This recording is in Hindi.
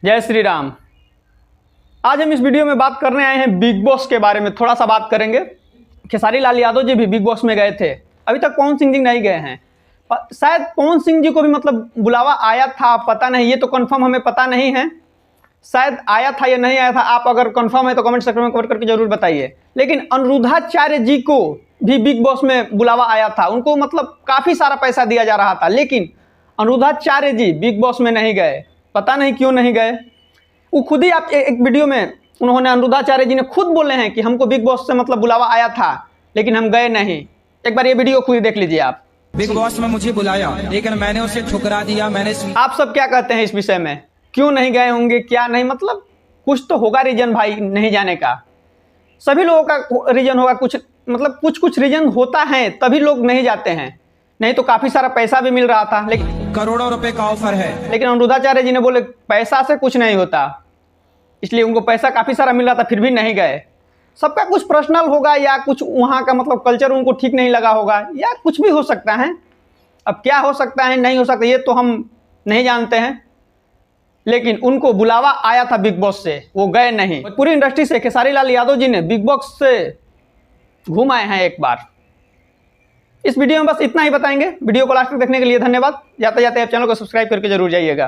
जय श्री राम। आज हम इस वीडियो में बात करने आए हैं बिग बॉस के बारे में। थोड़ा सा बात करेंगे। खेसारी लाल यादव जी भी बिग बॉस में गए थे, अभी तक पवन सिंह जी नहीं गए हैं। शायद पवन सिंह जी को भी मतलब बुलावा आया था, पता नहीं, ये तो कंफर्म हमें पता नहीं है। शायद आया था या नहीं आया था, आप अगर कंफर्म है तो कमेंट सेक्शन में कमेंट करके जरूर बताइए। लेकिन अनुरुद्धाचार्य जी को भी बिग बॉस में बुलावा आया था, उनको मतलब काफ़ी सारा पैसा दिया जा रहा था, लेकिन अनुरुद्धाचार्य जी बिग बॉस में नहीं गए। पता नहीं क्यों नहीं गए। वो खुद ही आप एक वीडियो में उन्होंने, अनुरुद्धाचार्य जी ने खुद बोले हैं कि हमको बिग बॉस से मतलब बुलावा आया था लेकिन हम गए नहीं। एक बार ये वीडियो खुद देख लीजिए आप। बिग बॉस में मुझे बुलाया लेकिन मैंने उसे ठुकरा दिया। आप सब क्या कहते हैं इस विषय में? क्यों नहीं गए होंगे, क्या नहीं, मतलब कुछ तो होगा रीजन भाई नहीं जाने का। सभी लोगों का रीजन होगा, कुछ मतलब कुछ रीजन होता है तभी लोग नहीं जाते हैं, नहीं तो काफ़ी सारा पैसा भी मिल रहा था। लेकिन करोड़ों रुपए का ऑफर है, लेकिन अनुरुद्धाचार्य जी ने बोले पैसा से कुछ नहीं होता, इसलिए उनको पैसा काफ़ी सारा मिल रहा था फिर भी नहीं गए। सबका कुछ पर्सनल होगा या कुछ वहाँ का मतलब कल्चर उनको ठीक नहीं लगा होगा या कुछ भी हो सकता है। अब क्या हो सकता है नहीं हो सकता ये तो हम नहीं जानते हैं, लेकिन उनको बुलावा आया था बिग बॉस से, वो गए नहीं। पूरी इंडस्ट्री से खेसारी लाल यादव जी ने बिग बॉस से घूम आए हैं एक बार। इस वीडियो में बस इतना ही बताएंगे। वीडियो को लास्ट तक देखने के लिए धन्यवाद। जाते जाते आप चैनल को सब्सक्राइब करके जरूर जाइएगा।